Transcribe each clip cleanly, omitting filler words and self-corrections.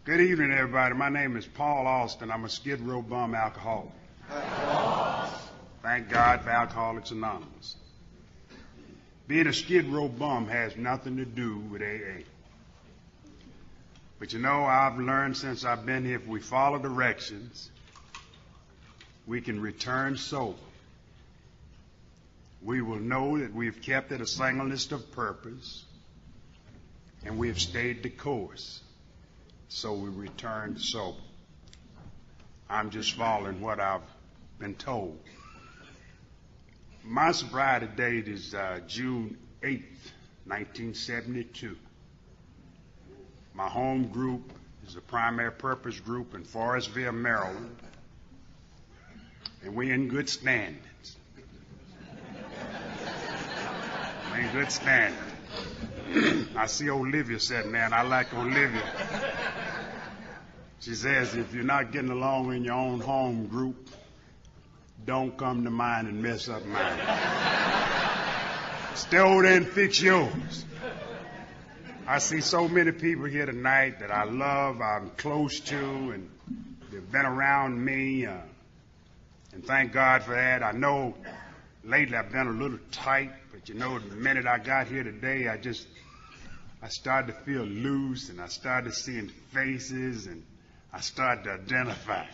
Good evening, everybody. My name is Paul Austin. I'm a Skid Row bum alcoholic. Thank God for Alcoholics Anonymous. Being a Skid Row bum has nothing to do with AA. But you know, I've learned since I've been here, if we follow directions, we can return sober. We will know that we've kept it a singleness of purpose, and we have stayed the course. So we returned sober. I'm just following what I've been told. My sobriety date is June 8th, 1972. My home group is a primary purpose group in Forestville, Maryland, and we're in good standings. We're in good standings. I see Olivia sitting there, and I like Olivia. She says, if you're not getting along in your own home group, don't come to mine and mess up mine. Stay over there and fix yours. I see so many people here tonight that I love, I'm close to, and they've been around me, and thank God for that. I know lately I've been a little tight, but you know, the minute I got here today, I started to feel loose, and I started seeing faces, and I started to identify.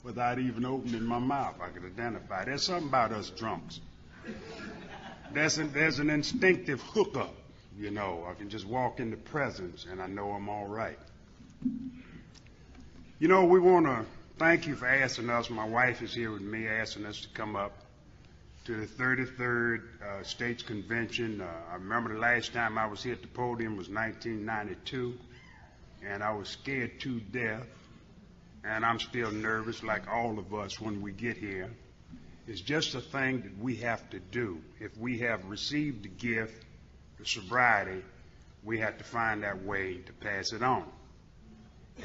Without even opening my mouth, I could identify. There's something about us drunks. There's an instinctive hookup, you know. I can just walk in the presence, and I know I'm all right. You know, we want to thank you for asking us. My wife is here with me, asking us to come up to the 33rd States Convention. I remember the last time I was here at the podium was 1992, and I was scared to death, and I'm still nervous like all of us when we get here. It's just a thing that we have to do. If we have received the gift, the sobriety, we have to find that way to pass it on.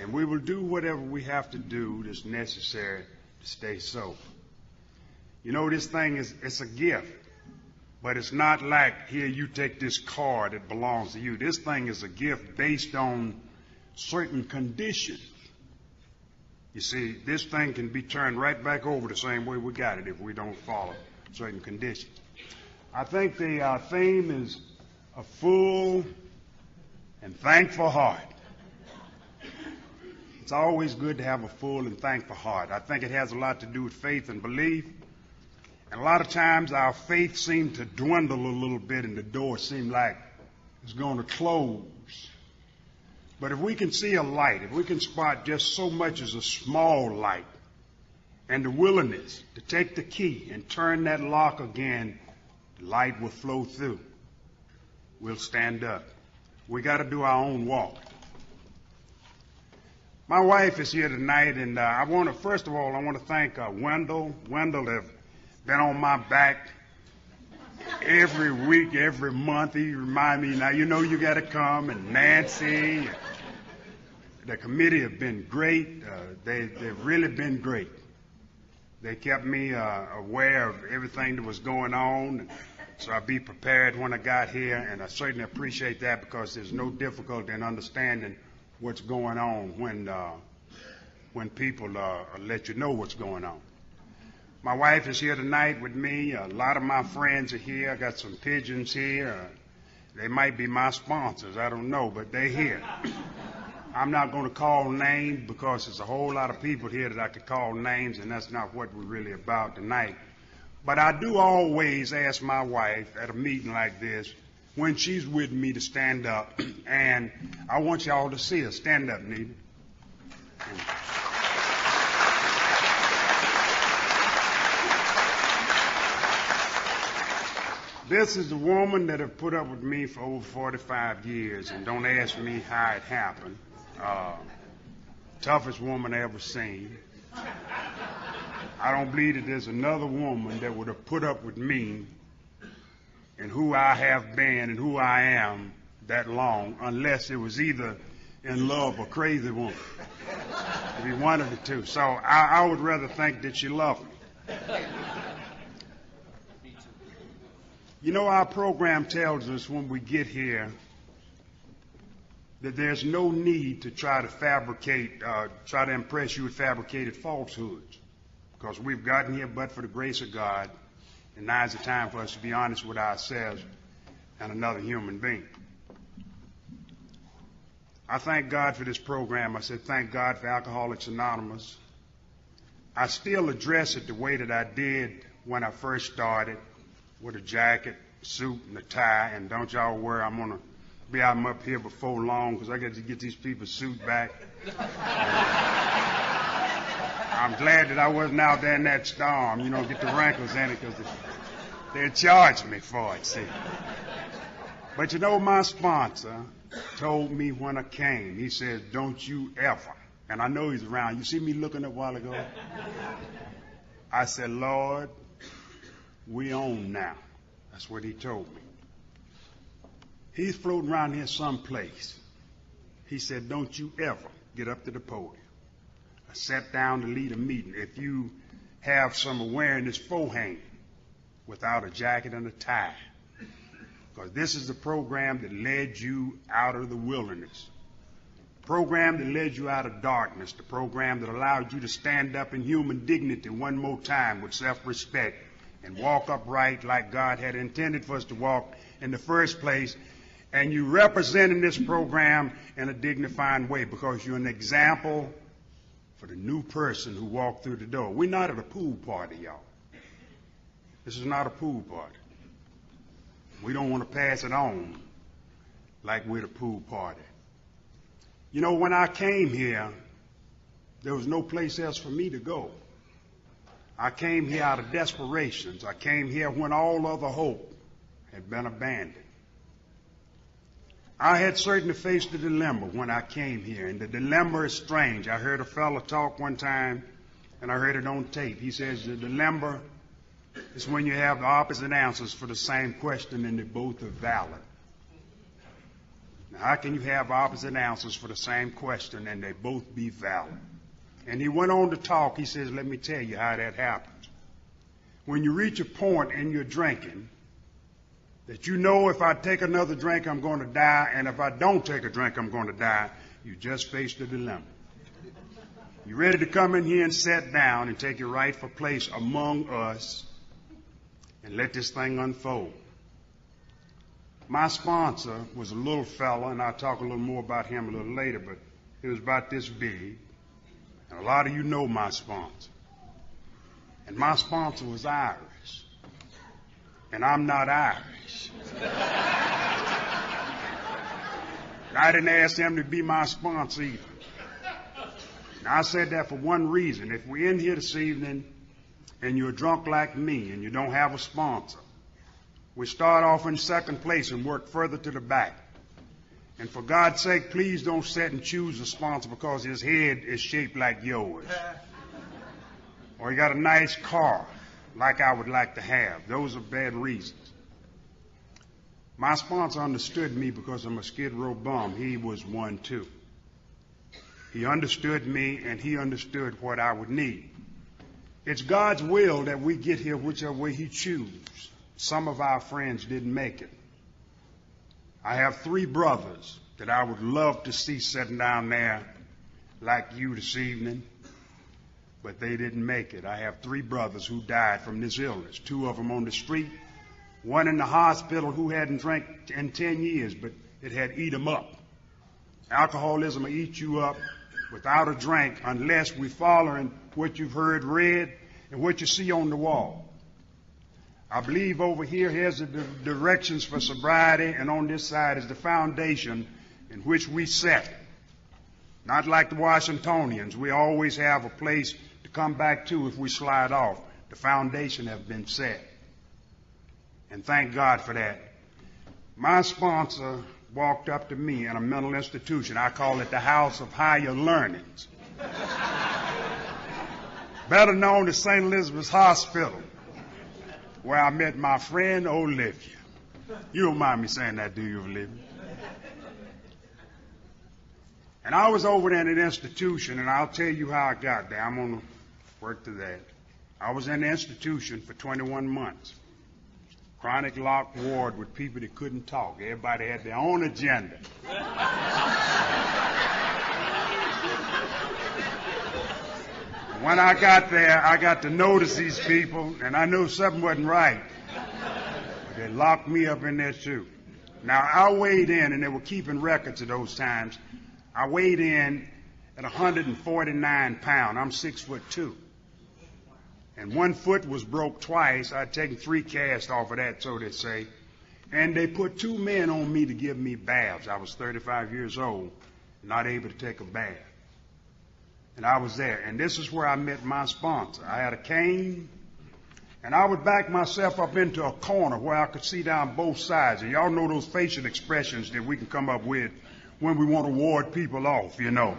And we will do whatever we have to do that's necessary to stay sober. You know, this thing it's a gift, but it's not like, here, you take this card, it belongs to you. This thing is a gift based on certain conditions. You see, this thing can be turned right back over the same way we got it if we don't follow certain conditions. I think the theme is a full and thankful heart. It's always good to have a full and thankful heart. I think it has a lot to do with faith and belief. And a lot of times our faith seems to dwindle a little bit and the door seems like it's going to close. But if we can see a light, if we can spot just so much as a small light, and the willingness to take the key and turn that lock again, the light will flow through. We'll stand up. We got to do our own walk. My wife is here tonight, and first of all, I want to thank Wendell. Wendell has been on my back every week, every month. He remind me, now you know you got to come, and Nancy. The committee have been great. They've really been great. They kept me aware of everything that was going on, so I'd be prepared when I got here, and I certainly appreciate that because there's no difficulty in understanding what's going on when people let you know what's going on. My wife is here tonight with me. A lot of my friends are here. I got some pigeons here. They might be my sponsors. I don't know, but they're here. I'm not going to call names because there's a whole lot of people here that I could call names, and that's not what we're really about tonight. But I do always ask my wife at a meeting like this, when she's with me, to stand up. And I want y'all to see her. Stand up, Nita. This is the woman that have put up with me for over 45 years, and don't ask me how it happened. Toughest woman I ever seen. I don't believe that there's another woman that would have put up with me and who I have been and who I am that long, unless it was either in love or crazy woman. It'd be one of the two. So I would rather think that she loved me. You know, our program tells us when we get here that there's no need to try to impress you with fabricated falsehoods, because we've gotten here but for the grace of God, and now is the time for us to be honest with ourselves and another human being. I thank God for this program. I said thank God for Alcoholics Anonymous. I still address it the way that I did when I first started, with a jacket, suit, and a tie. And don't y'all worry, I'm going to be out up here before long, because I got to get these people's suit back. I'm glad that I wasn't out there in that storm, get the wrinkles in it, because they charged me for it, see. But my sponsor told me when I came, he says, don't you ever, and I know he's around. You see me looking up a while ago? I said, Lord, we own now. That's what he told me. He's floating around here someplace. He said, don't you ever get up to the podium. I sat down to lead a meeting. If you have some awareness beforehand, without a jacket and a tie, because this is the program that led you out of the wilderness, the program that led you out of darkness, the program that allowed you to stand up in human dignity one more time with self-respect and walk upright like God had intended for us to walk in the first place. And you representing this program in a dignifying way, because you're an example for the new person who walked through the door. We're not at a pool party, y'all. This is not a pool party. We don't want to pass it on like we're at a pool party. When I came here, there was no place else for me to go. I came here out of desperations. I came here when all other hope had been abandoned. I had certainly faced the dilemma when I came here, and the dilemma is strange. I heard a fellow talk one time, and I heard it on tape. He says the dilemma is when you have the opposite answers for the same question and they both are valid. Now, how can you have opposite answers for the same question and they both be valid? And he went on to talk. He says, let me tell you how that happens. When you reach a point in your drinking that if I take another drink, I'm going to die, and if I don't take a drink, I'm going to die, you just faced a dilemma. You're ready to come in here and sit down and take your rightful place among us and let this thing unfold. My sponsor was a little fella, and I'll talk a little more about him a little later, but he was about this big. And a lot of you know my sponsor. And my sponsor was Irish. And I'm not Irish. And I didn't ask him to be my sponsor either. Now, I said that for one reason. If we're in here this evening and you're drunk like me and you don't have a sponsor, we start off in second place and work further to the back. And for God's sake, please don't sit and choose a sponsor because his head is shaped like yours. Or he got a nice car like I would like to have. Those are bad reasons. My sponsor understood me because I'm a Skid Row bum. He was one too. He understood me, and he understood what I would need. It's God's will that we get here whichever way he chooses. Some of our friends didn't make it. I have 3 brothers that I would love to see sitting down there like you this evening, but they didn't make it. I have 3 brothers who died from this illness, 2 of them on the street, 1 in the hospital who hadn't drank in 10 years, but it had eat him up. Alcoholism will eat you up without a drink unless we're following what you've heard read and what you see on the wall. I believe over here's the directions for sobriety, and on this side is the foundation in which we set. Not like the Washingtonians. We always have a place to come back to if we slide off. The foundation has been set. And thank God for that. My sponsor walked up to me in a mental institution. I call it the House of Higher Learnings. Better known as St. Elizabeth's Hospital, where I met my friend Olivia. You don't mind me saying that, do you, Olivia? And I was over there in an institution, and I'll tell you how I got there. I'm going to work to that. I was in the institution for 21 months. chronic locked ward with people that couldn't talk. Everybody had their own agenda. When I got there, I got to notice these people, and I knew something wasn't right. They locked me up in there too. Now, I weighed in, and they were keeping records of those times. I weighed in at 149 pounds. I'm 6'2". And one foot was broke twice. I'd taken 3 casts off of that, so they say. And they put 2 men on me to give me baths. I was 35 years old, not able to take a bath. And I was there. And this is where I met my sponsor. I had a cane, and I would back myself up into a corner where I could see down both sides. And y'all know those facial expressions that we can come up with when we want to ward people off, you know.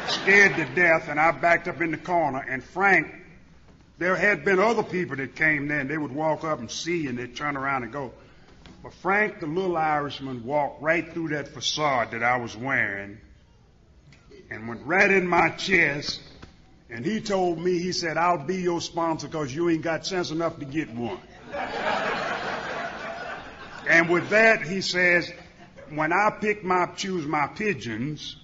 Scared to death, and I backed up in the corner. And Frank, there had been other people that came there, and they would walk up and see, and they'd turn around and go. But Frank, the little Irishman, walked right through that facade that I was wearing and went right in my chest. And he told me, he said, "I'll be your sponsor because you ain't got sense enough to get one." And with that, he says, when I choose my pigeons,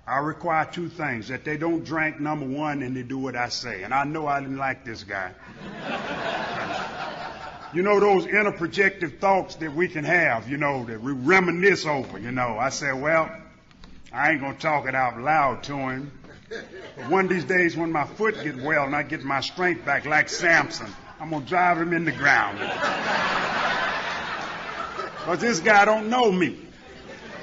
I require 2 things: that they don't drink, number 1, and they do what I say. And I know I didn't like this guy. You know those inner projective thoughts that we can have, you know, that we reminisce over, you know. I said, well, I ain't going to talk it out loud to him. But one of these days when my foot get well and I get my strength back like Samson, I'm going to drive him in the ground. Because this guy don't know me.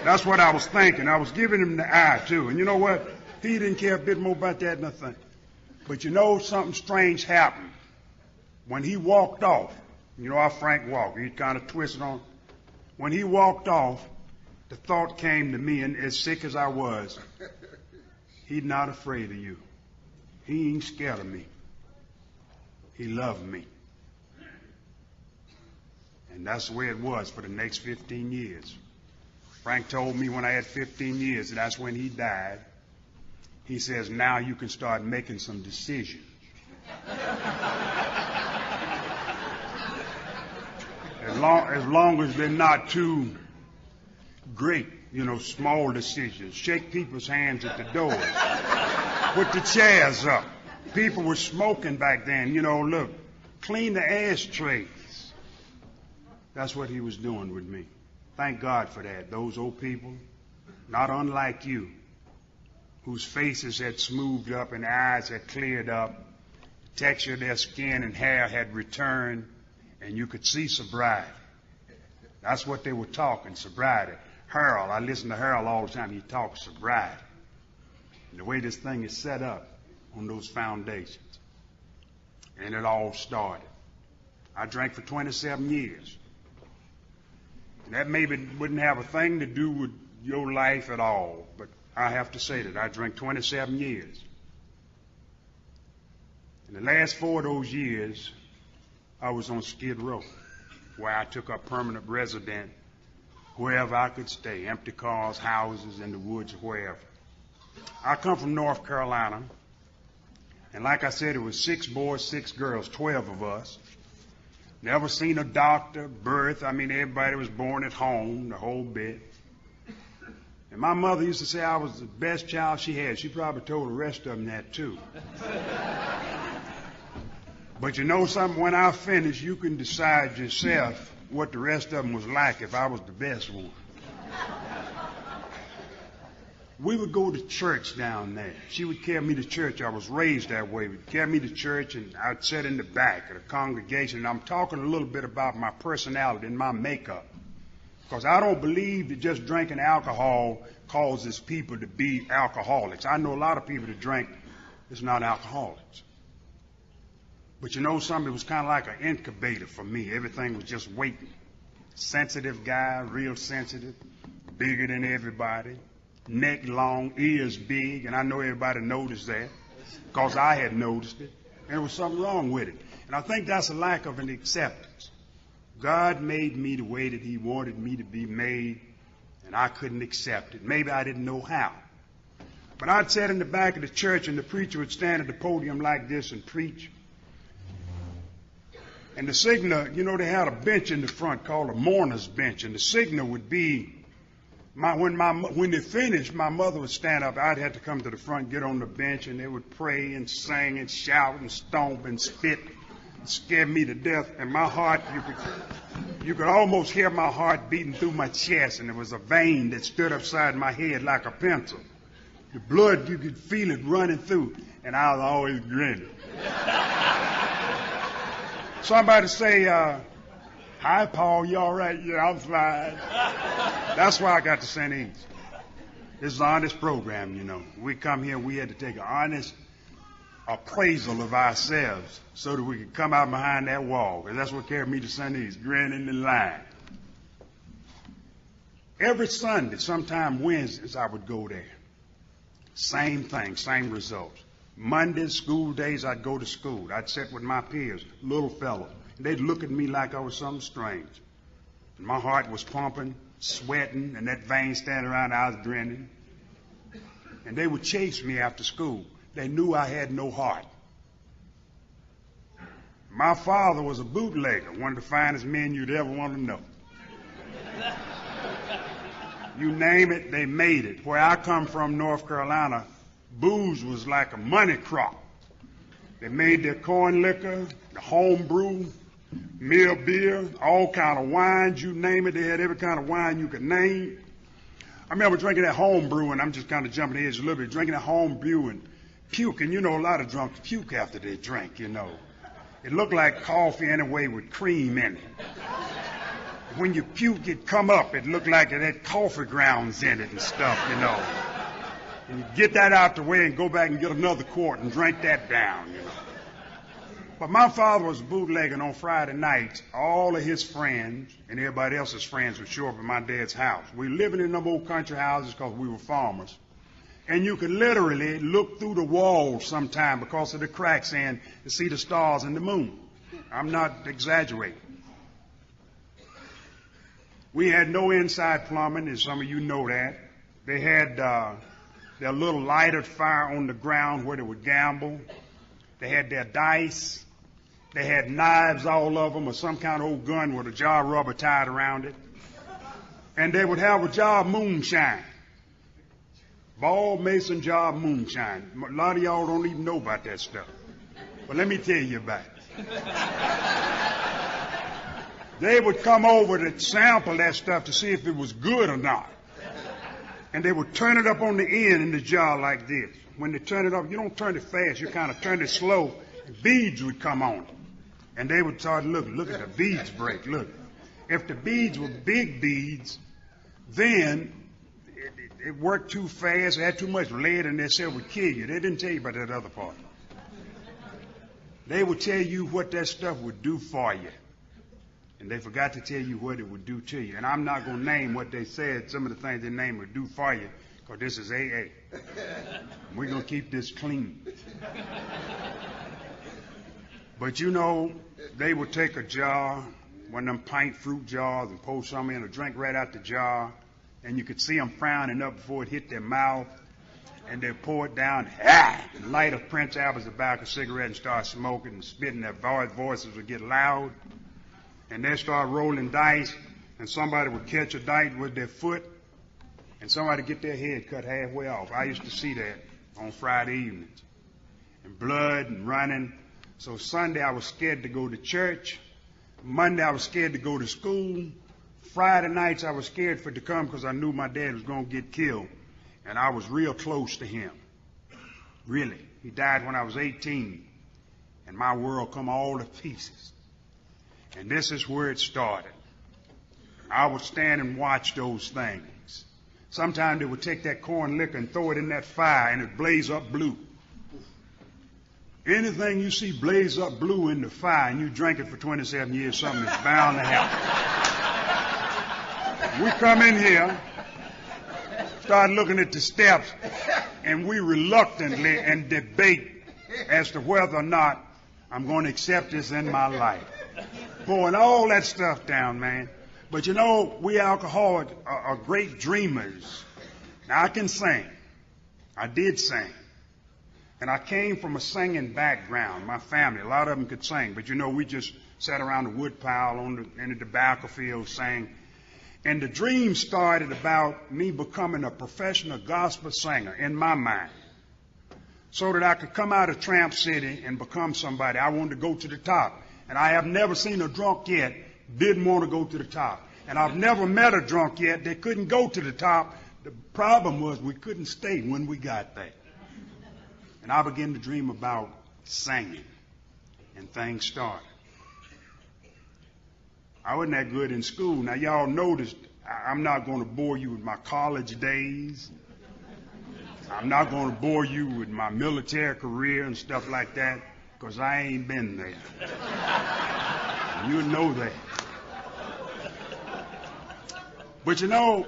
That's what I was thinking. I was giving him the eye, too. And you know what? He didn't care a bit more about that than I think. But you know, something strange happened. When he walked off, you know how Frank walked. He kind of twisted on. When he walked off, the thought came to me, and as sick as I was, he's not afraid of you. He ain't scared of me. He loved me. And that's the way it was for the next 15 years. Frank told me when I had 15 years, that's when he died. He says, now you can start making some decisions. As long as they're not too great, you know, small decisions. Shake people's hands at the door. Put the chairs up. People were smoking back then, you know, look, clean the ashtrays. That's what he was doing with me. Thank God for that. Those old people, not unlike you, whose faces had smoothed up and eyes had cleared up, the texture of their skin and hair had returned, and you could see sobriety. That's what they were talking, sobriety. Harold, I listen to Harold all the time. He talks sobriety. And the way this thing is set up on those foundations. And it all started. I drank for 27 years. And that maybe wouldn't have a thing to do with your life at all, but I have to say that I drank 27 years. In the last 4 of those years, I was on Skid Row, where I took up permanent residence wherever I could stay, empty cars, houses, in the woods, wherever. I come from North Carolina, and like I said, it was 6 boys, 6 girls, 12 of us. Never seen a doctor, birth. I mean, everybody was born at home, the whole bit. And my mother used to say I was the best child she had. She probably told the rest of them that, too. But you know something? When I finish, you can decide yourself what the rest of them was like if I was the best one. We would go to church down there. She would carry me to church. I was raised that way. We'd carry me to church, and I'd sit in the back of the congregation. And I'm talking a little bit about my personality and my makeup. Because I don't believe that just drinking alcohol causes people to be alcoholics. I know a lot of people that drink that's not alcoholics. But you know something? It was kind of like an incubator for me. Everything was just waiting. Sensitive guy, real sensitive, bigger than everybody. Neck long, ears big, and I know everybody noticed that because I had noticed it. And there was something wrong with it. And I think that's a lack of an acceptance. God made me the way that he wanted me to be made, and I couldn't accept it. Maybe I didn't know how. But I'd sit in the back of the church, and the preacher would stand at the podium like this and preach. And the signal, you know, they had a bench in the front called a mourner's bench, and the signal would be, when they finished, my mother would stand up. I'd have to come to the front, get on the bench, and they would pray and sing and shout and stomp and spit and scare me to death. And my heart, you could almost hear my heart beating through my chest, and there was a vein that stood upside my head like a pencil. The blood, you could feel it running through, and I was always grinning. Somebody say, hi, Paul, you all right? Yeah, I'm fine. That's why I got to St. E's. This is an honest program, you know. We come here, we had to take an honest appraisal of ourselves so that we could come out behind that wall. And that's what carried me to St. E's, grinning and lying. Every Sunday, sometime Wednesdays, I would go there. Same thing, same results. Mondays, school days, I'd go to school. I'd sit with my peers, little fellows. They'd look at me like I was something strange. And my heart was pumping, sweating, and that vein standing around, I was grinning. And they would chase me after school. They knew I had no heart. My father was a bootlegger, one of the finest men you'd ever want to know. You name it, they made it. Where I come from, North Carolina, booze was like a money crop. They made their corn liquor, the home brew, mill beer, all kind of wines, you name it. They had every kind of wine you could name. I remember drinking that home brew, and I'm just kind of jumping the edge a little bit, drinking that home brew and puking. You know, a lot of drunks puke after they drink, you know. It looked like coffee anyway with cream in it. When you puke, it come up. It looked like it had coffee grounds in it and stuff, you know. And you get that out the way and go back and get another quart and drink that down, you know. But my father was bootlegging on Friday nights. All of his friends and everybody else's friends would show up at my dad's house. We were living in them old country houses because we were farmers. And you could literally look through the walls sometime because of the cracks in to see the stars and the moon. I'm not exaggerating. We had no inside plumbing, as some of you know that. They had their little lighted fire on the ground where they would gamble. They had their dice. They had knives, all of them, or some kind of old gun with a jar of rubber tied around it. And they would have a jar of moonshine. Ball mason jar of moonshine. A lot of y'all don't even know about that stuff. But let me tell you about it. They would come over to sample that stuff to see if it was good or not. And they would turn it up on the end in the jar like this. When they turn it up, you don't turn it fast, you kind of turn it slow. Beads would come on it. And they would start looking. Look at the beads break. Look. If the beads were big beads, then it worked too fast. It had too much lead in there, so it would kill you. They didn't tell you about that other part. They would tell you what that stuff would do for you. And they forgot to tell you what it would do to you. And I'm not going to name what they said, some of the things they named would do for you, because this is AA. We're going to keep this clean. But you know, they would take a jar, one of them pint fruit jars, and pour some in, or drink right out the jar, and you could see them frowning up before it hit their mouth, and they'd pour it down, and light a Prince Albert's tobacco cigarette and start smoking and spitting. Their voices would get loud, and they'd start rolling dice, and somebody would catch a dice with their foot, and somebody get their head cut halfway off. I used to see that on Friday evenings, and blood and running. So Sunday I was scared to go to church. Monday I was scared to go to school. Friday nights I was scared for it to come because I knew my dad was going to get killed. And I was real close to him. Really. He died when I was 18. And my world come all to pieces. And this is where it started. I would stand and watch those things. Sometimes they would take that corn liquor and throw it in that fire and it blaze up blue. Anything you see blaze up blue in the fire and you drink it for 27 years, something is bound to happen. We come in here, start looking at the steps, and we reluctantly and debate as to whether or not I'm going to accept this in my life. Pouring all that stuff down, man. But you know, we alcoholics are great dreamers. Now, I can sing. I did sing. And I came from a singing background. My family, a lot of them could sing. But you know, we just sat around the wood pile in the tobacco field sang. And the dream started about me becoming a professional gospel singer in my mind, so that I could come out of Tramp City and become somebody. I wanted to go to the top. And I have never seen a drunk yet didn't want to go to the top. And I've never met a drunk yet that couldn't go to the top. The problem was we couldn't stay when we got there. And I began to dream about singing, and things started. I wasn't that good in school. Now, y'all noticed I'm not going to bore you with my college days. I'm not going to bore you with my military career and stuff like that, because I ain't been there. You know that. But you know,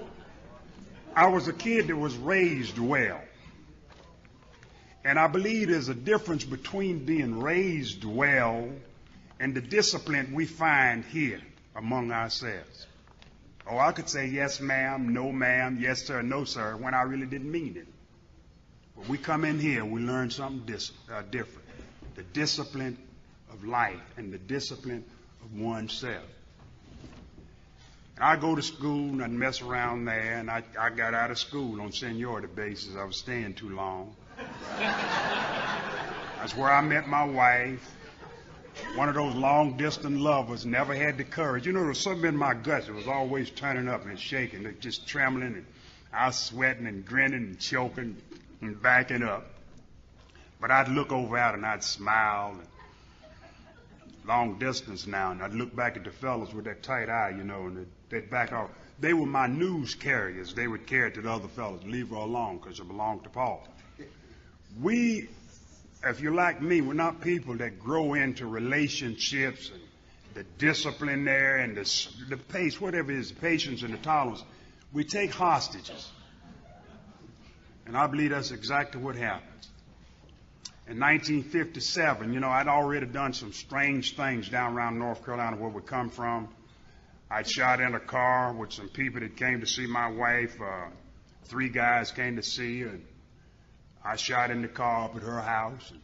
I was a kid that was raised well. And I believe there's a difference between being raised well and the discipline we find here among ourselves. Oh, I could say yes, ma'am, no, ma'am, yes, sir, no, sir, when I really didn't mean it. But we come in here, we learn something different. The discipline of life and the discipline of oneself. And I go to school and I'd mess around there, and I got out of school on seniority basis. I was staying too long. That's where I met my wife. One of those long-distance lovers, never had the courage. You know, there was something in my guts. It was always turning up and shaking, just trembling, and I was sweating and grinning and choking and backing up. But I'd look over at her and I'd smile. And long distance now, and I'd look back at the fellas with that tight eye, you know, and they'd back off. They were my news carriers. They would carry it to the other fellas. Leave her alone, because it belonged to Paul. We, if you're like me, we're not people that grow into relationships and the discipline there and the pace, whatever it is, the patience and the tolerance. We take hostages. And I believe that's exactly what happened. In 1957, you know, I'd already done some strange things down around North Carolina where we come from. I'd shot in a car with some people that came to see my wife. 3 guys came to see her. And I shot in the car up at her house. And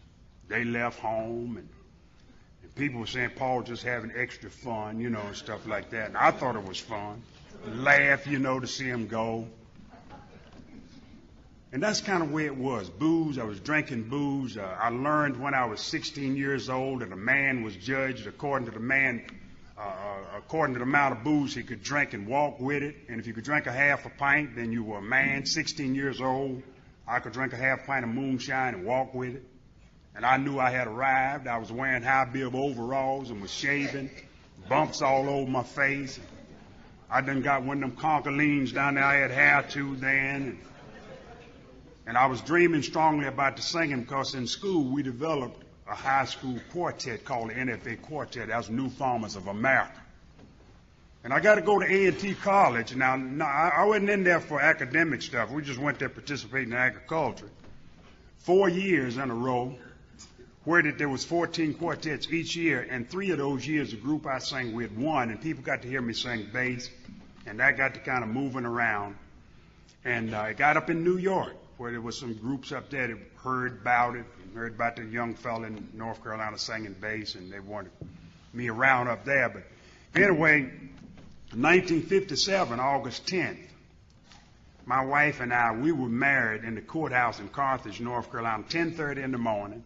they left home. And people were saying Paul just having extra fun, you know, and stuff like that. And I thought it was fun. Laugh, you know, to see him go. And that's kind of where it was. Booze, I was drinking booze. I learned when I was 16 years old that a man was judged according to the amount of booze he could drink and walk with it. And if you could drink a half a pint, then you were a man. 16 years old, I could drink a half pint of moonshine and walk with it. And I knew I had arrived. I was wearing high bib overalls and was shaving, bumps all over my face. I done got one of them concolines down there I had hair to then. And I was dreaming strongly about the singing, because in school we developed a high school quartet called the NFA Quartet. That was New Farmers of America. And I got to go to A&T College. Now, I wasn't in there for academic stuff. We just went there participating in agriculture. 4 years in a row, where there was 14 quartets each year, and 3 of those years the group I sang with won, and people got to hear me sing bass, and that got to kind of moving around. And I got up in New York, where there was some groups up there that heard about it, and heard about the young fella in North Carolina singing bass, and they wanted me around up there. But anyway, 1957, August 10th, my wife and I, we were married in the courthouse in Carthage, North Carolina, 10:30 in the morning,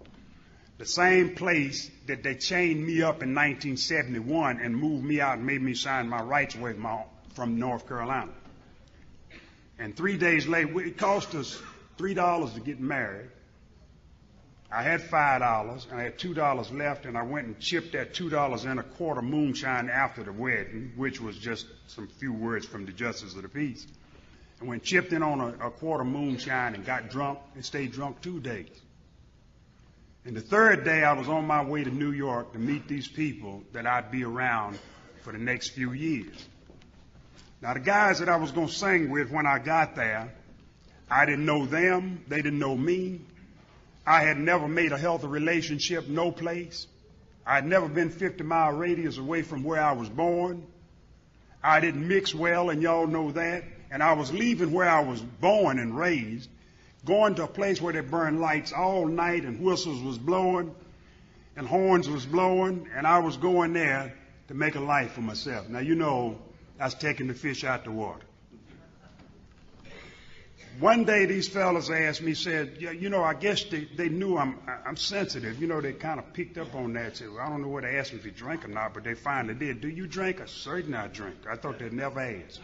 the same place that they chained me up in 1971 and moved me out and made me sign my rights away from North Carolina. And 3 days later, it cost us $3 to get married. I had $5, and I had $2 left, and I went and chipped that $2 in a quart of moonshine after the wedding, which was just some few words from the justice of the peace. And went chipped in on a quart of moonshine and got drunk and stayed drunk 2 days. And the 3rd day, I was on my way to New York to meet these people that I'd be around for the next few years. Now, the guys that I was going to sing with when I got there, I didn't know them. They didn't know me. I had never made a healthy relationship, no place. I had never been 50-mile radius away from where I was born. I didn't mix well, and y'all know that. And I was leaving where I was born and raised, going to a place where they burned lights all night and whistles was blowing. and horns was blowing, and I was going there to make a life for myself. Now, you know, I was taking the fish out the water. One day these fellas asked me, said, yeah, you know, I guess they knew I'm sensitive. You know, they kind of picked up on that. Said, well, I don't know what they asked me if you drink or not, but they finally did. Do you drink? I said, certainly I drink. I thought they'd never ask.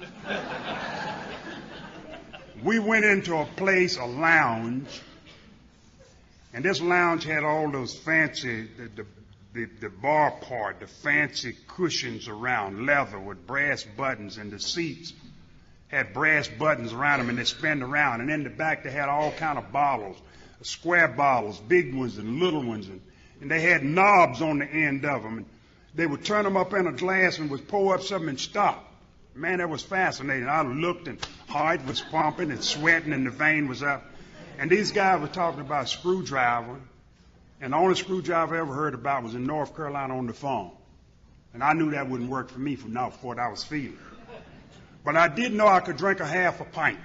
We went into a place, a lounge, and this lounge had all those fancy, the bar part, the fancy cushions around, leather with brass buttons, and the seats had brass buttons around them, and they spin around. And in the back, they had all kind of bottles, square bottles, big ones and little ones, and they had knobs on the end of them. And they would turn them up in a glass and would pour up something and stop. Man, that was fascinating. I looked, and heart was pumping and sweating, and the vein was up. And these guys were talking about a screwdriver, and the only screwdriver I ever heard about was in North Carolina on the farm. And I knew that wouldn't work for me from now for what I was feeling. But I did know I could drink a half a pint.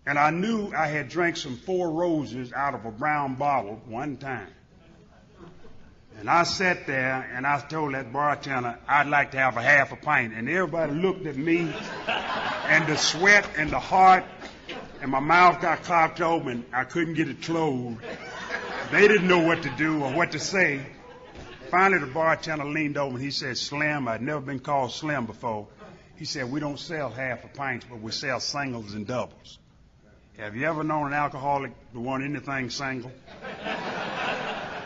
And I knew I had drank some Four Roses out of a brown bottle one time. And I sat there and I told that bartender, I'd like to have a half a pint. And everybody looked at me, and the sweat and the heart, and my mouth got cocked open. I couldn't get it closed. They didn't know what to do or what to say. Finally, the bartender leaned over and he said, Slim, I'd never been called Slim before. He said, we don't sell half a pints, but we sell singles and doubles. Have you ever known an alcoholic who want anything single?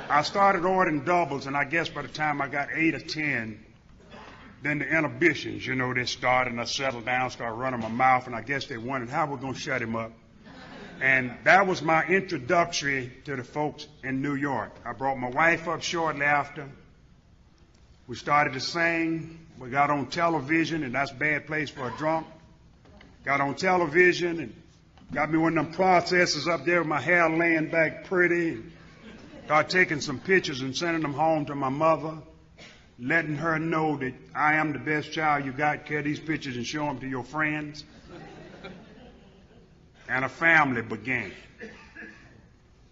I started ordering doubles, and I guess by the time I got 8 or 10, then the inhibitions, you know, they started, and I settled down, started running my mouth, and I guess they wondered how we're going to shut him up. And that was my introductory to the folks in New York. I brought my wife up shortly after. We started to sing. We got on television, and that's a bad place for a drunk. Got on television and got me one of them processors up there with my hair laying back pretty. And started taking some pictures and sending them home to my mother, letting her know that I am the best child you got. Carry these pictures and show them to your friends. And a family began.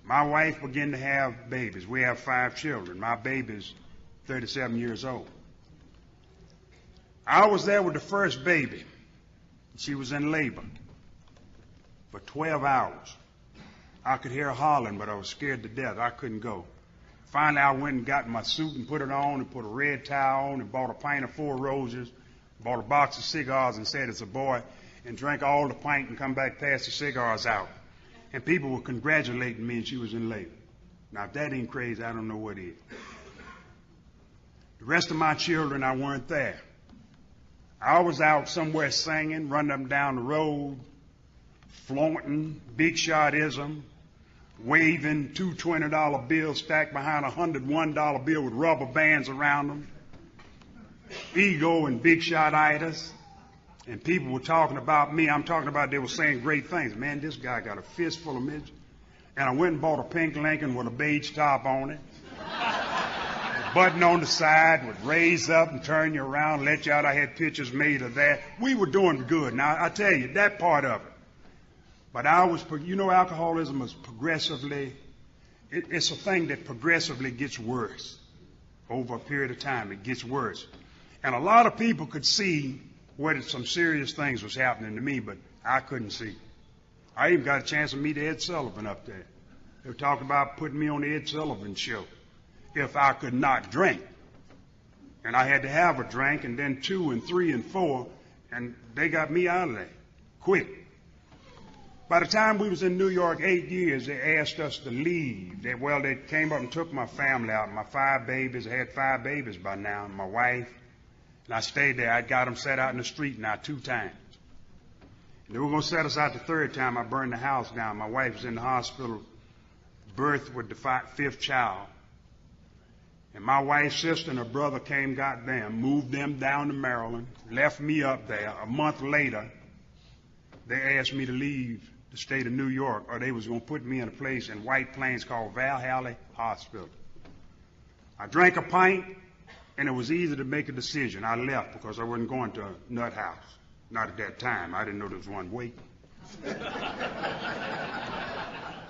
My wife began to have babies. We have 5 children. My baby's 37 years old. I was there with the first baby. She was in labor for 12 hours. I could hear her hollering, but I was scared to death. I couldn't go. Finally, I went and got my suit and put it on and put a red tie on and bought a pint of Four Roses, bought a box of cigars and said it's a boy, and drank all the pint and come back, pass the cigars out. And people were congratulating me, and she was in labor. Now, if that ain't crazy, I don't know what is. The rest of my children, I weren't there. I was out somewhere singing, running up and down the road, flaunting, big shotism, waving 2 $20 bills stacked behind a $101 bill with rubber bands around them, ego and big shotitis. And people were talking about me. I'm talking about they were saying great things. Man, this guy got a fistful of midgets. And I went and bought a pink Lincoln with a beige top on it. Button on the side would raise up and turn you around, let you out. I had pictures made of that. We were doing good. Now, I tell you, that part of it. But you know, alcoholism is progressively, it's a thing that progressively gets worse. Over a period of time, it gets worse. And a lot of people could see where some serious things was happening to me, but I couldn't see. I even got a chance to meet Ed Sullivan up there. They were talking about putting me on the Ed Sullivan show if I could not drink. And I had to have a drink, and then 2 and 3 and 4, and they got me out of there quick. By the time we was in New York 8 years, they asked us to leave. They came up and took my family out, my 5 babies. I had 5 babies by now, and my wife. And I stayed there. I got them set out in the street now 2 times. And they were going to set us out the 3rd time. I burned the house down. My wife was in the hospital, birth with the 5th child. And my wife's sister and her brother came, got them, moved them down to Maryland, left me up there. A month later, they asked me to leave the state of New York, or they was going to put me in a place in White Plains called Valhalla Hospital. I drank a pint, and it was easy to make a decision. I left because I wasn't going to a nut house. Not at that time. I didn't know there was one waiting.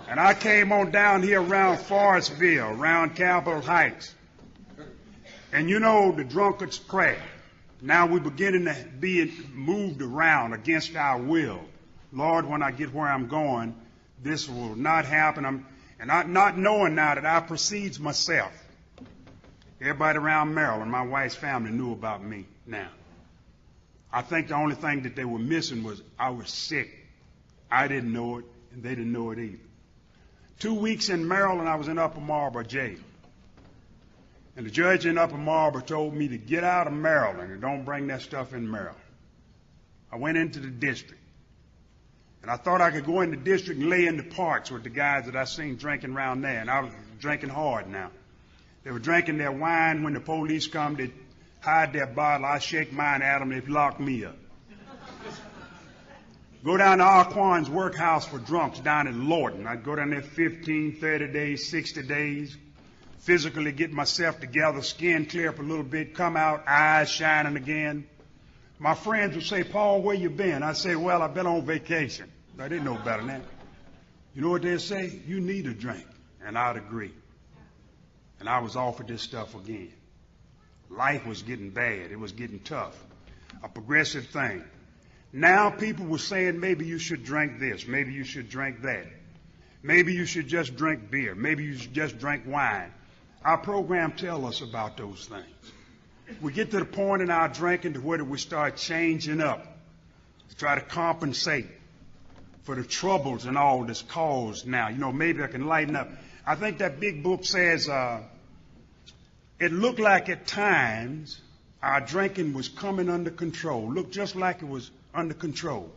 And I came on down here around Forestville, around Capitol Heights. And you know, the drunkards pray. Now we're beginning to be moved around against our will. Lord, when I get where I'm going, this will not happen. And not knowing now that I precedes myself. Everybody around Maryland, my wife's family, knew about me now. I think the only thing that they were missing was I was sick. I didn't know it, and they didn't know it either. 2 weeks in Maryland, I was in Upper Marlboro jail. And the judge in Upper Marlboro told me to get out of Maryland and don't bring that stuff in Maryland. I went into the district. And I thought I could go in the district and lay in the parks with the guys that I seen drinking around there. And I was drinking hard now. They were drinking their wine. When the police come, they hide their bottle. I shake mine at them. They lock me up. Go down to Arquan's workhouse for drunks down in Lorton. I'd go down there 15, 30 days, 60 days, physically get myself together, skin clear up a little bit, come out, eyes shining again. My friends would say, Paul, where you been? I'd say, well, I've been on vacation. I didn't know better than that. You know what they'd say? You need a drink. And I'd agree. And I was offered this stuff again. Life was getting bad. It was getting tough. A progressive thing. Now people were saying maybe you should drink this. Maybe you should drink that. Maybe you should just drink beer. Maybe you should just drink wine. Our program tells us about those things. We get to the point in our drinking to where we start changing up to try to compensate for the troubles and all that's caused now. You know, maybe I can lighten up. I think that big book says it looked like at times our drinking was coming under control. Looked just like it was under control.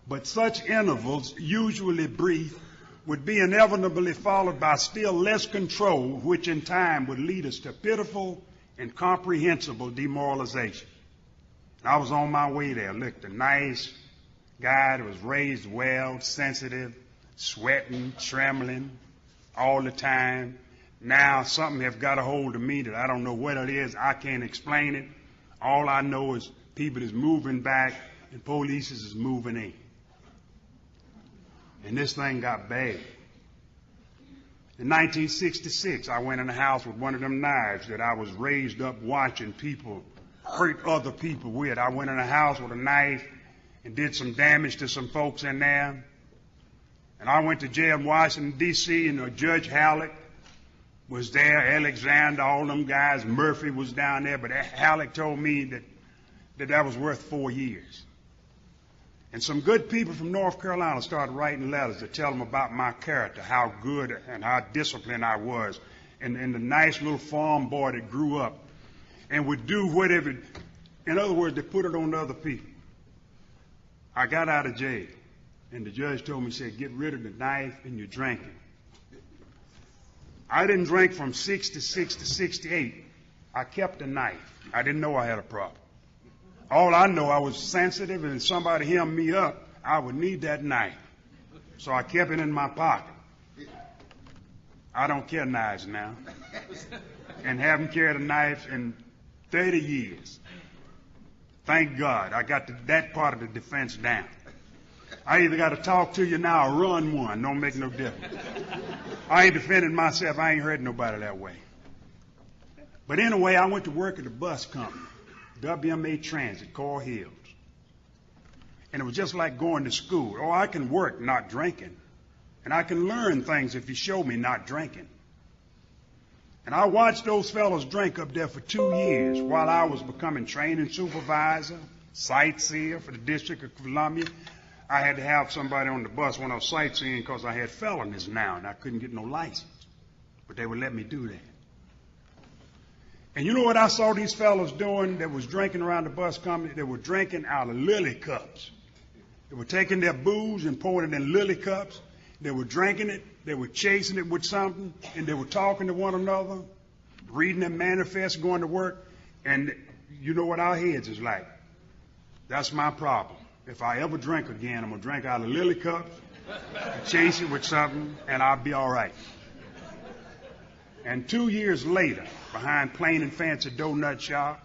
But such intervals, usually brief, would be inevitably followed by still less control, which in time would lead us to pitiful, incomprehensible demoralization. I was on my way there. Looked a nice guy that was raised well, sensitive, sweating, trembling all the time. Now something has got a hold of me that I don't know what it is. I can't explain it. All I know is people is moving back and police is moving in. And this thing got bad. In 1966, I went in the house with one of them knives that I was raised up watching people hurt other people with. I went in the house with a knife and did some damage to some folks in there. And I went to jail in Washington, D.C., and Judge Halleck was there, Alexander, all them guys. Murphy was down there, but Halleck told me that was worth 4 years. And some good people from North Carolina started writing letters to tell them about my character, how good and how disciplined I was, and the nice little farm boy that grew up and would do whatever. In other words, they put it on other people. I got out of jail, and the judge told me, he said, get rid of the knife and your drinking. I didn't drink from 66 to 68. I kept the knife. I didn't know I had a problem. All I know, I was sensitive, and if somebody hemmed me up, I would need that knife. So I kept it in my pocket. I don't carry knives now, and haven't carried a knife in 30 years. Thank God, I got that part of the defense down. I either got to talk to you now or run one. Don't make no difference. I ain't defending myself. I ain't hurting nobody that way. But anyway, I went to work at a bus company, WMA Transit, Coral Hills. And it was just like going to school. Oh, I can work not drinking. And I can learn things if you show me not drinking. And I watched those fellows drink up there for 2 years while I was becoming training supervisor, sightseer for the District of Columbia. I had to have somebody on the bus when I was sightseeing because I had felonies now and I couldn't get no license. But they would let me do that. And you know what I saw these fellows doing that was drinking around the bus company? They were drinking out of lily cups. They were taking their booze and pouring it in lily cups. They were drinking it. They were chasing it with something. And they were talking to one another, reading their manifests, going to work. And you know what our heads is like. That's my problem. If I ever drink again, I'm going to drink out of lily cups, chase it with something, and I'll be all right. And 2 years later, behind plain and fancy donut shop,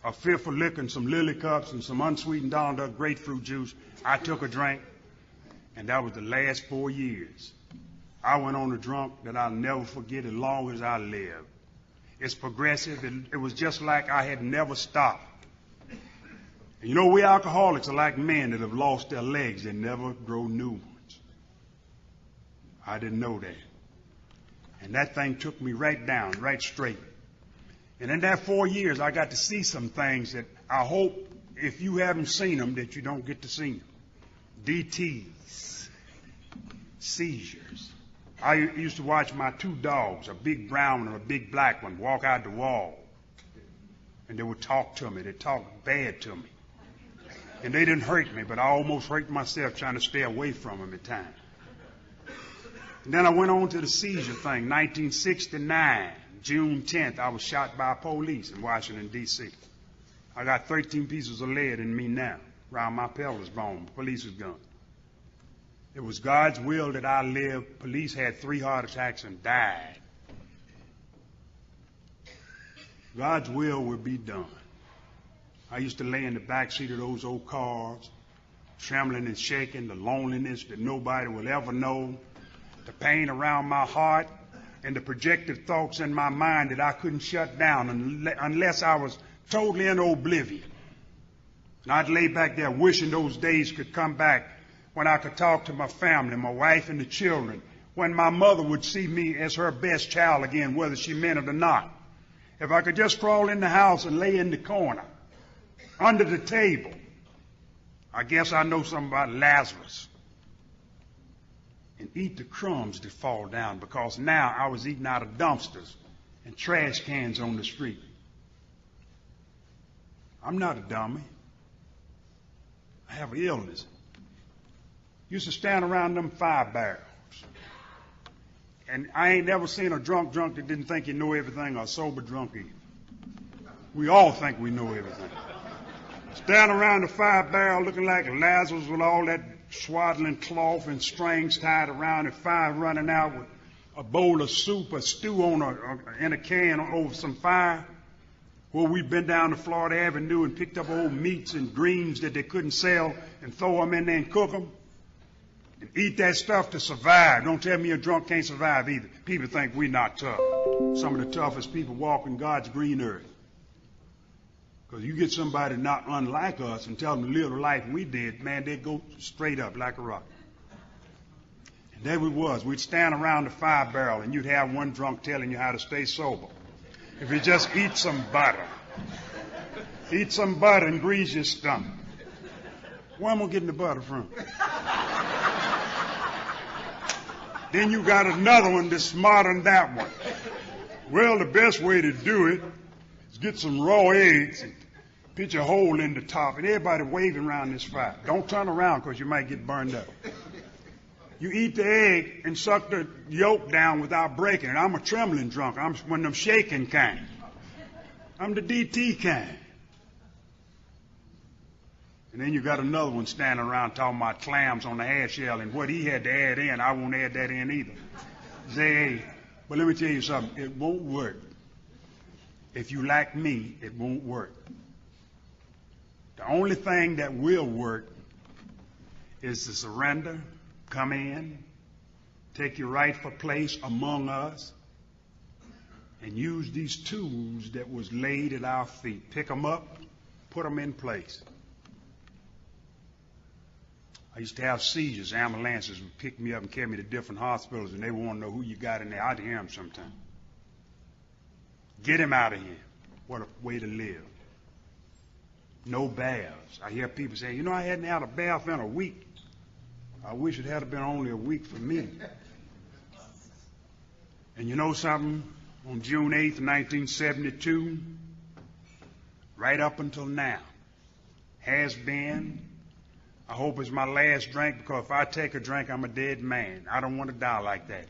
a fifth of liquor and some lily cups and some unsweetened Donald Duck grapefruit juice, I took a drink, and that was the last 4 years. I went on a drunk that I'll never forget as long as I live. It's progressive. It was just like I had never stopped. And you know, we alcoholics are like men that have lost their legs and never grow new ones. I didn't know that. And that thing took me right down, right straight. And in that 4 years, I got to see some things that I hope, if you haven't seen them, that you don't get to see them. DTs, seizures. I used to watch my two dogs, a big brown and a big black one, walk out the wall. And they would talk to me. They talked bad to me. And they didn't hurt me, but I almost hurt myself trying to stay away from them at times. And then I went on to the seizure thing. 1969, June 10th, I was shot by police in Washington, D.C. I got 13 pieces of lead in me now, around my pelvis bone, police's gun. It was God's will that I live. Police had 3 heart attacks and died. God's will be done. I used to lay in the back seat of those old cars, trembling and shaking, the loneliness that nobody will ever know, the pain around my heart, and the projected thoughts in my mind that I couldn't shut down unless I was totally in oblivion. And I'd lay back there wishing those days could come back when I could talk to my family, my wife and the children, when my mother would see me as her best child again, whether she meant it or not. If I could just crawl in the house and lay in the corner, under the table. I guess I know something about Lazarus. And eat the crumbs that fall down, because now I was eating out of dumpsters and trash cans on the street. I'm not a dummy. I have an illness. Used to stand around them 5 barrels. And I ain't never seen a drunk that didn't think he knew everything, or a sober drunk either. We all think we know everything. Stand around the 5 barrel looking like Lazarus with all that swaddling cloth and strings tied around it, 5 running out with a bowl of soup, a stew in a can over some fire. Well, we've been down to Florida Avenue and picked up old meats and greens that they couldn't sell and throw them in there and cook them. And eat that stuff to survive. Don't tell me a drunk can't survive either. People think we're not tough. Some of the toughest people walking God's green earth. Because you get somebody not unlike us and tell them to live the life we did, man, they'd go straight up like a rock. And there we was. We'd stand around the 5 barrel and you'd have one drunk telling you how to stay sober. If you just eat some butter. Eat some butter and grease your stomach. Where am I getting the butter from? Then you got another one that's smarter than that one. Well, the best way to do it is get some raw eggs and pitch a hole in the top, and everybody waving around this fire. Don't turn around because you might get burned up. You eat the egg and suck the yolk down without breaking it. I'm a trembling drunk. I'm one of them shaking kind. I'm the DT kind. And then you got another one standing around talking about clams on the half shell and what he had to add in. I won't add that in either. Say, hey, but let me tell you something. It won't work. If you like me, it won't work. The only thing that will work is to surrender, come in, take your rightful place among us, and use these tools that was laid at our feet. Pick them up, put them in place. I used to have seizures. Ambulances would pick me up and carry me to different hospitals, and they want to know who you got in there. I'd hear them sometimes. Get him out of here. What a way to live. No baths. I hear people say, you know, I hadn't had a bath in a week. I wish it had been only a week for me. And you know something? On June 8th, 1972, right up until now, has been, I hope it's my last drink, because if I take a drink, I'm a dead man. I don't want to die like that.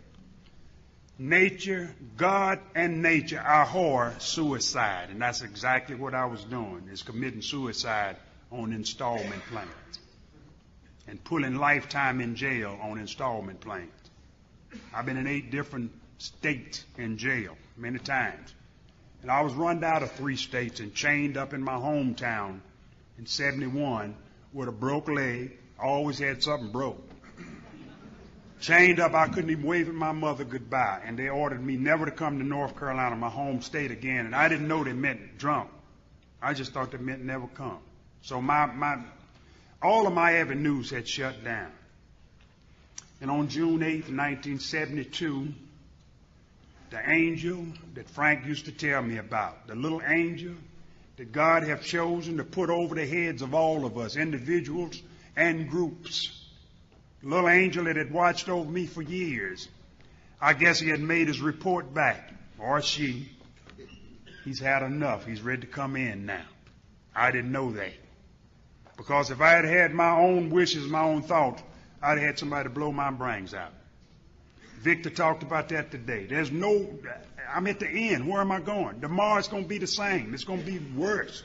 Nature, God and nature abhor suicide, and that's exactly what I was doing, is committing suicide on installment plans and pulling lifetime in jail on installment plans. I've been in 8 different states in jail many times, and I was run out of 3 states and chained up in my hometown in 71 with a broke leg. I always had something broke. Chained up, I couldn't even wave at my mother goodbye. And they ordered me never to come to North Carolina, my home state, again. And I didn't know they meant drunk. I just thought they meant never come. So all of my avenues had shut down. And on June 8th, 1972, the angel that Frank used to tell me about, the little angel that God have chosen to put over the heads of all of us, individuals and groups, the little angel that had watched over me for years, I guess he had made his report back, or she. He's had enough. He's ready to come in now. I didn't know that. Because if I had had my own wishes, my own thoughts, I'd have had somebody to blow my brains out. Victor talked about that today. I'm at the end. Where am I going? Tomorrow it's going to be the same. It's going to be worse.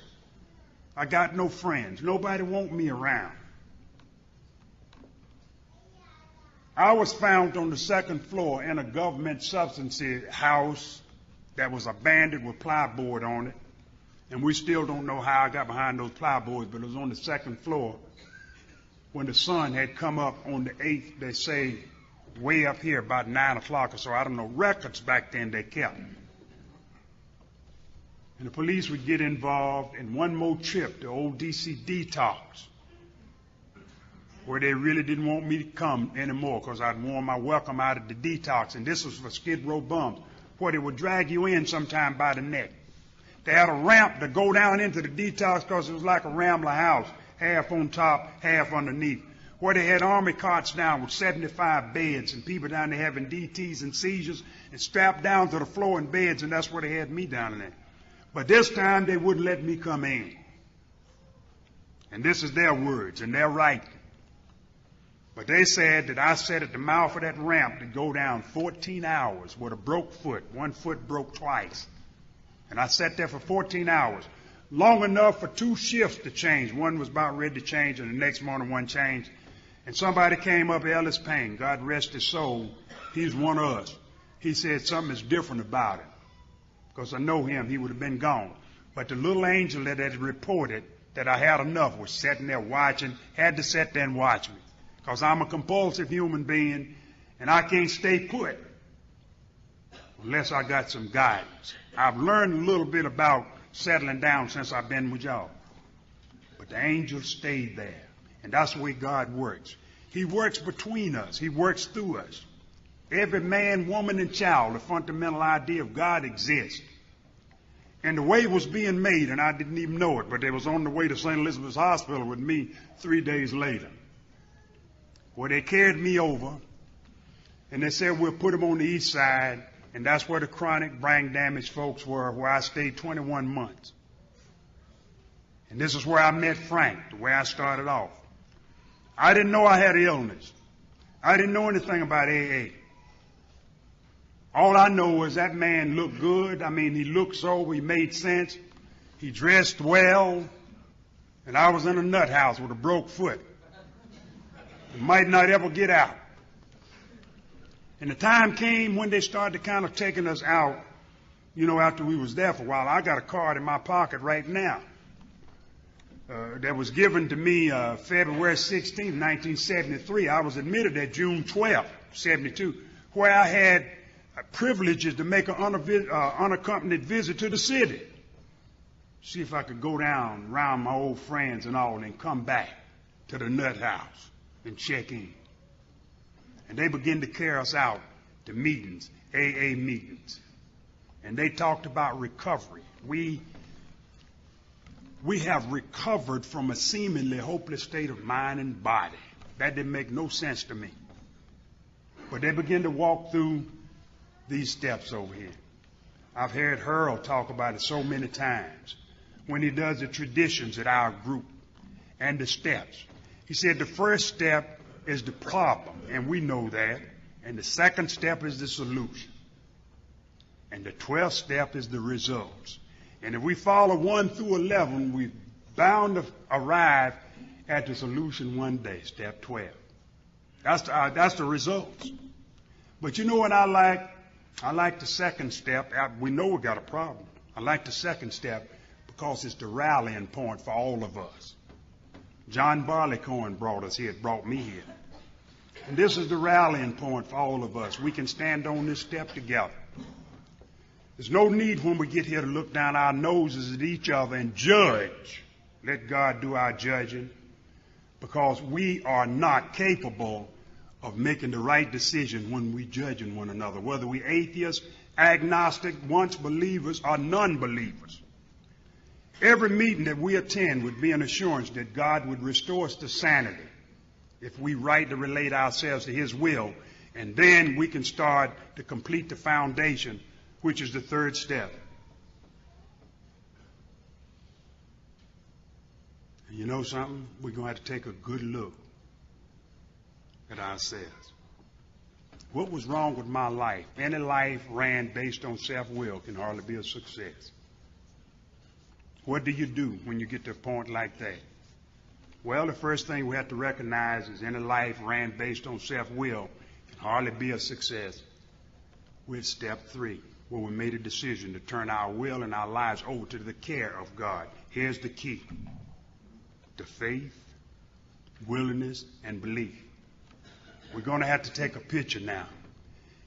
I got no friends. Nobody wants me around. I was found on the second floor in a government substance house that was abandoned with plywood on it. And we still don't know how I got behind those plywood, but it was on the second floor. When the sun had come up on the 8th, they say, way up here about 9 o'clock or so. I don't know, records back then they kept. And the police would get involved in one more trip to old DC Detox, where they really didn't want me to come anymore because I'd worn my welcome out of the detox. And this was for Skid Row bums, where they would drag you in sometime by the neck. They had a ramp to go down into the detox because it was like a Rambler house, half on top, half underneath, where they had army carts down with 75 beds and people down there having DTs and seizures and strapped down to the floor in beds, and that's where they had me down there. But this time they wouldn't let me come in. And this is their words, and they're right. But they said that I sat at the mouth of that ramp to go down 14 hours with a broke foot. One foot broke twice. And I sat there for 14 hours, long enough for 2 shifts to change. One was about ready to change, and the next morning one changed. And somebody came up, Ellis Payne, God rest his soul. He's one of us. He said something is different about it. Because I know him, he would have been gone. But the little angel that had reported that I had enough was sitting there watching, had to sit there and watch me. Because I'm a compulsive human being, and I can't stay put unless I got some guidance. I've learned a little bit about settling down since I've been with y'all. But the angel stayed there. And that's the way God works. He works between us. He works through us. Every man, woman, and child, the fundamental idea of God exists. And the way was being made, and I didn't even know it, but they was on the way to St. Elizabeth's Hospital with me 3 days later, where they carried me over, and they said, we'll put him on the east side, and that's where the chronic brain damage folks were, where I stayed 21 months. And this is where I met Frank, the way I started off. I didn't know I had illness. I didn't know anything about AA. All I know was that man looked good. I mean, he looked sober. He made sense. He dressed well. And I was in a nut house with a broke foot. He might not ever get out. And the time came when they started kind of taking us out, you know, after we was there for a while. I got a card in my pocket right now that was given to me February 16, 1973. I was admitted at June 12, 72, where I had privileges to make an unaccompanied visit to the city. See if I could go down around my old friends and all and come back to the nut house and check in. And they began to carry us out to meetings, AA meetings. And they talked about recovery. We have recovered from a seemingly hopeless state of mind and body. That didn't make no sense to me. But they began to walk through these steps over here. I've heard Harold talk about it so many times when he does the traditions at our group and the steps. He said the first step is the problem, and we know that. And the second step is the solution. And the 12th step is the results. And if we follow 1 through 11, we're bound to arrive at the solution one day, step 12. That's the results. But you know what I like? I like the second step. We know we got a problem. I like the second step because it's the rallying point for all of us. John Barleycorn brought us here, brought me here. And this is the rallying point for all of us. We can stand on this step together. There's no need when we get here to look down our noses at each other and judge. Let God do our judging, because we are not capable of making the right decision when we judging one another, whether we atheists, agnostic, once believers, or non-believers. Every meeting that we attend would be an assurance that God would restore us to sanity if we rightly relate ourselves to His will, and then we can start to complete the foundation, which is the third step. And you know something? We're going to have to take a good look at ourselves. What was wrong with my life? Any life ran based on self-will can hardly be a success. What do you do when you get to a point like that? Well, the first thing we have to recognize is any life ran based on self-will can hardly be a success. We're at step 3, where we made a decision to turn our will and our lives over to the care of God. Here's the key: the faith, willingness, and belief. We're going to have to take a picture now.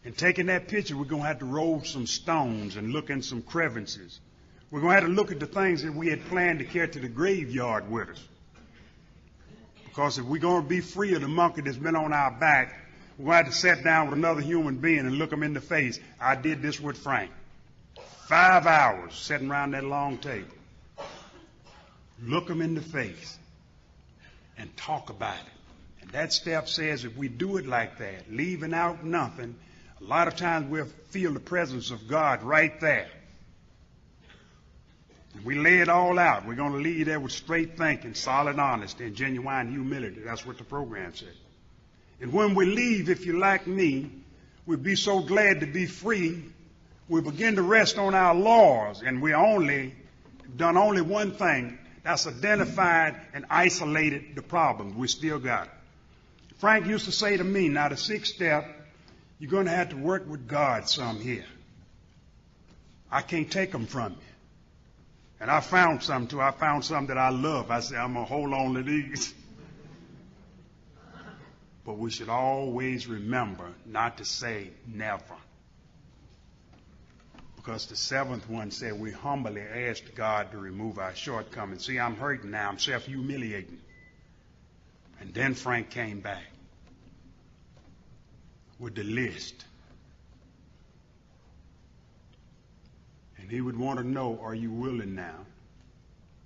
And taking that picture, we're going to have to roll some stones and look in some crevices. We're going to have to look at the things that we had planned to carry to the graveyard with us. Because if we're going to be free of the monkey that's been on our back, we're going to have to sit down with another human being and look them in the face. I did this with Frank. 5 hours sitting around that long table. Look them in the face and talk about it. And that step says if we do it like that, leaving out nothing, a lot of times we'll feel the presence of God right there. And we lay it all out. We're going to leave there with straight thinking, solid honesty, and genuine humility. That's what the program says. And when we leave, if you're like me, we'll be so glad to be free, we begin to rest on our laurels, and we done only one thing. That's identified and isolated the problem. We still got it. Frank used to say to me, now the 6th step, you're going to have to work with God some here. I can't take them from you. And I found some too. I found some that I love. I said, I'm going to hold on to these. But we should always remember not to say never. Because the 7th one said we humbly asked God to remove our shortcomings. See, I'm hurting now. I'm self-humiliating. And then Frank came back with the list. And he would want to know, are you willing now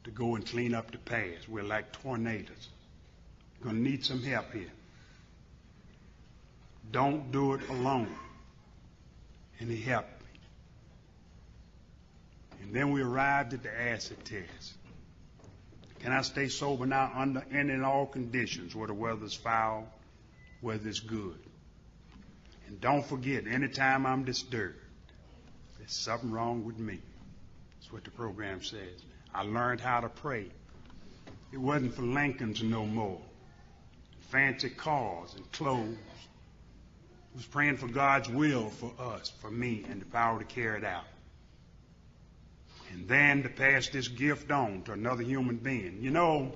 to go and clean up the past? We're like tornadoes. You're going to need some help here. Don't do it alone. And he helped me. And then we arrived at the acid test. Can I stay sober now under any and all conditions, whether the weather's foul, whether it's good? And don't forget, anytime I'm disturbed, there's something wrong with me. That's what the program says. I learned how to pray. It wasn't for Lincolns no more. Fancy cars and clothes. It was praying for God's will for us, for me, and the power to carry it out. And then to pass this gift on to another human being. You know,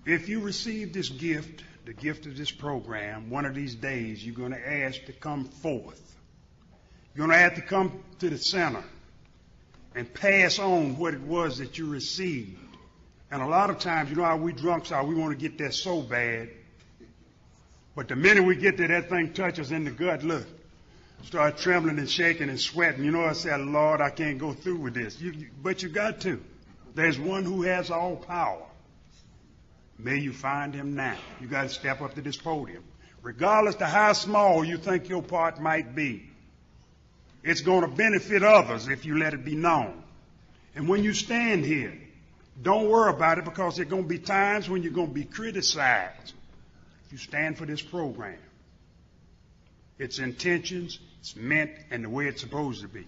if you receive this gift, the gift of this program, one of these days you're going to ask to come forth. You're going to have to come to the center and pass on what it was that you received. And a lot of times, you know how we drunks are, we want to get there so bad. But the minute we get there, that thing touches in the gut, look. Start trembling and shaking and sweating. You know, I said, Lord, I can't go through with this. But you got to. There's one who has all power. May you find him now. You got to step up to this podium. Regardless to how small you think your part might be, it's going to benefit others if you let it be known. And when you stand here, don't worry about it, because there are going to be times when you're going to be criticized. If you stand for this program, its intentions, it's meant, and the way it's supposed to be.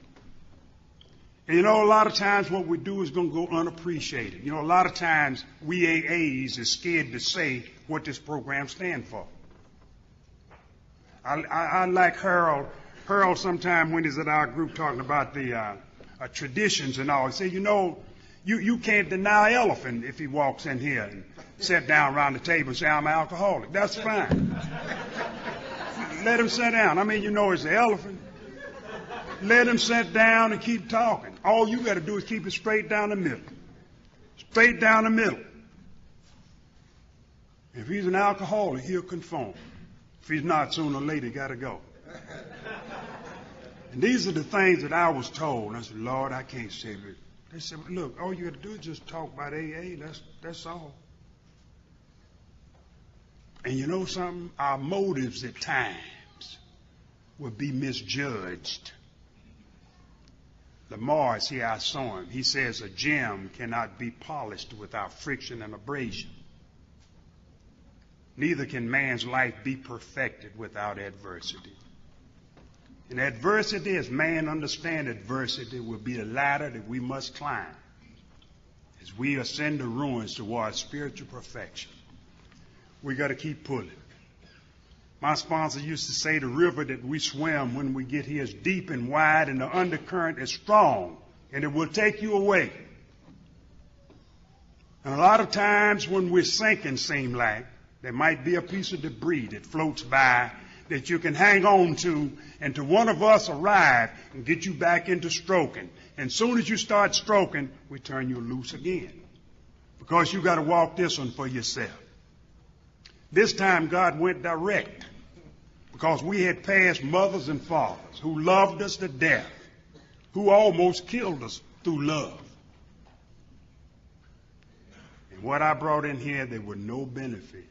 And you know, a lot of times what we do is going to go unappreciated. You know, a lot of times we AAs are scared to say what this program stands for. I like Harold. Harold sometime when he's at our group talking about the traditions and all, he said, you know, You can't deny an elephant if he walks in here and sit down around the table and say, I'm an alcoholic. That's fine. Let him sit down. I mean, you know it's an elephant. Let him sit down and keep talking. All you got to do is keep it straight down the middle. Straight down the middle. If he's an alcoholic, he'll conform. If he's not, sooner or later, he got to go. And these are the things that I was told. I said, Lord, I can't say it. They said, look, all you got to do is just talk about AA. That's all. And you know something? Our motives at times will be misjudged. Lamar, here I saw him. He says a gem cannot be polished without friction and abrasion. Neither can man's life be perfected without adversity. And adversity, as man understands adversity, will be a ladder that we must climb as we ascend the ruins towards spiritual perfection. We got to keep pulling. My sponsor used to say the river that we swim when we get here is deep and wide, and the undercurrent is strong, and it will take you away. And a lot of times when we're sinking, seem like there might be a piece of debris that floats by that you can hang on to, and to one of us arrive and get you back into stroking. And as soon as you start stroking, we turn you loose again, because you got to walk this one for yourself. This time God went direct, because we had past mothers and fathers who loved us to death, who almost killed us through love. And what I brought in here, there were no benefit.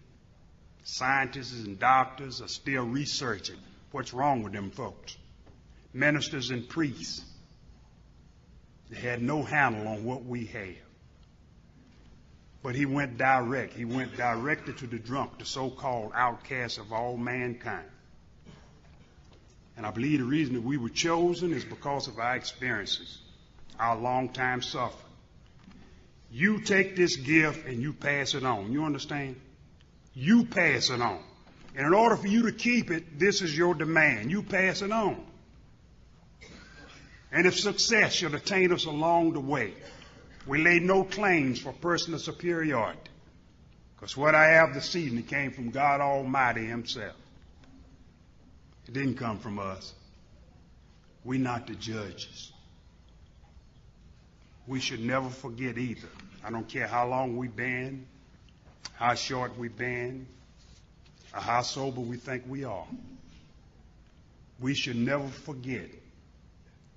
Scientists and doctors are still researching what's wrong with them folks. Ministers and priests, they had no handle on what we have. But he went direct. He went directed to the drunk, the so-called outcast of all mankind. And I believe the reason that we were chosen is because of our experiences, our long-time suffering. You take this gift and you pass it on. You understand? You pass it on. And in order for you to keep it, this is your demand. You pass it on. And if success should attain us along the way, we lay no claims for personal superiority, because what I have this evening came from God Almighty himself. It didn't come from us. We're not the judges. We should never forget either. I don't care how long we've been, how short we've been, or how sober we think we are. We should never forget.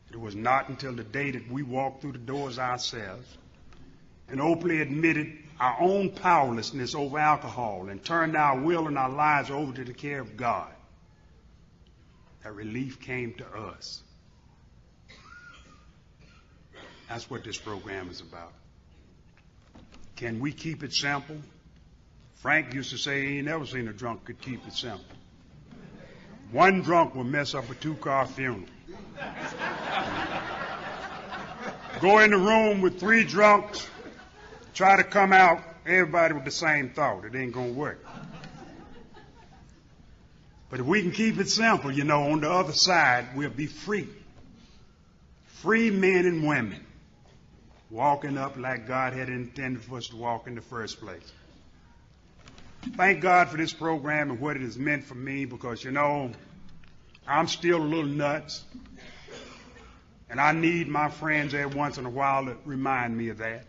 It was not until the day that we walked through the doors ourselves and openly admitted our own powerlessness over alcohol and turned our will and our lives over to the care of God that relief came to us. That's what this program is about. Can we keep it simple? Frank used to say he never seen a drunk could keep it simple. One drunk will mess up a 2-car funeral. Go in the room with 3 drunks, try to come out, everybody with the same thought. It ain't going to work. But if we can keep it simple, you know, on the other side, we'll be free. Free men and women walking up like God had intended for us to walk in the first place. Thank God for this program and what it has meant for me, because, you know, I'm still a little nuts. And I need my friends every once in a while to remind me of that.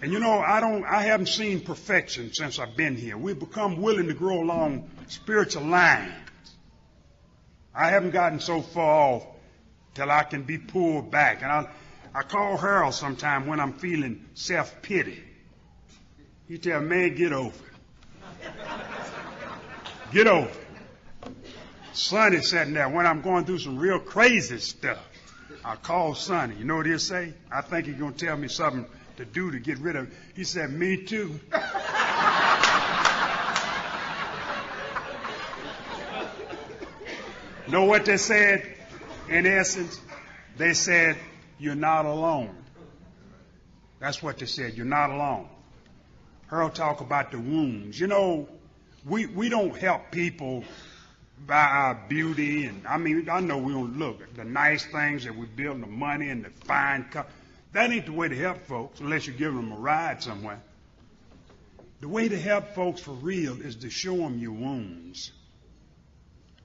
And you know, I haven't seen perfection since I've been here. We've become willing to grow along spiritual lines. I haven't gotten so far off till I can be pulled back. And I call Harold sometime when I'm feeling self-pity. He tell me, man, get over it. Get over it. Sonny sitting there when I'm going through some real crazy stuff. I call Sonny. You know what he'll say? I think he's going to tell me something to do to get rid of it. He said, me too. Know what they said? In essence, they said, you're not alone. That's what they said. You're not alone. Harold talk about the wounds. You know, we don't help people by our beauty, and I mean, I know we don't look at the nice things that we build, the money and the fine That ain't the way to help folks unless you're giving them a ride somewhere. The way to help folks for real is to show them your wounds.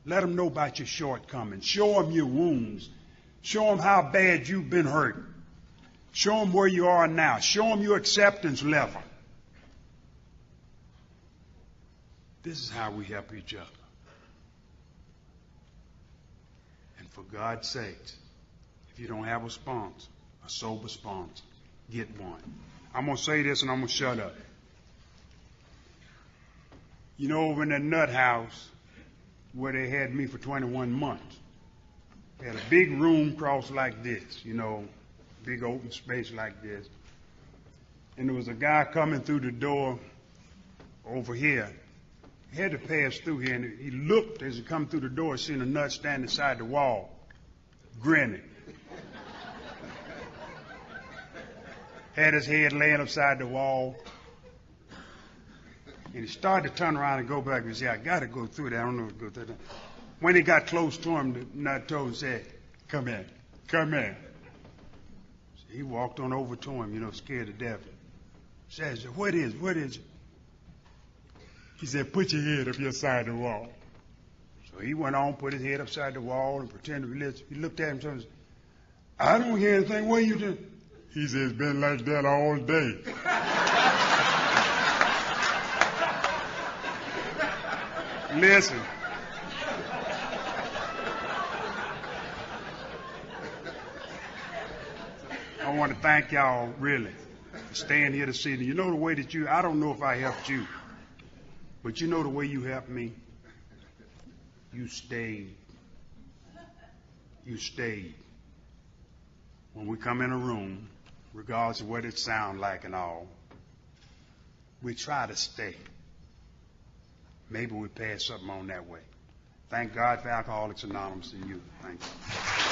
Let them know about your shortcomings. Show them your wounds. Show them how bad you've been hurt. Show them where you are now. Show them your acceptance level. This is how we help each other. And for God's sake, if you don't have a sponsor, a sober sponsor, get one. I'm going to say this and I'm going to shut up. You know, over in that nut house where they had me for 21 months, they had a big room crossed like this, you know, big open space like this. And there was a guy coming through the door over here. He had to pass through here, and he looked as he come through the door, seen a nut standing beside the wall, grinning. Had his head laying upside the wall. And he started to turn around and go back and say, I got to go through that. I don't know what to go through that. When he got close to him, the nut told him, said, come here, come here. So he walked on over to him, you know, scared to death. Says, what is it? He said, put your head up your side of the wall. So he went on, put his head upside the wall and pretended to listen. He looked at him and said, I don't hear anything. What are you doing? He said, it's been like that all day. Listen. I want to thank y'all, really, for staying here this evening. You know the way that I don't know if I helped you, but you know the way you helped me? You stayed. You stayed. When we come in a room, regardless of what it sounds like and all, we try to stay. Maybe we pass something on that way. Thank God for Alcoholics Anonymous and you. Thank you.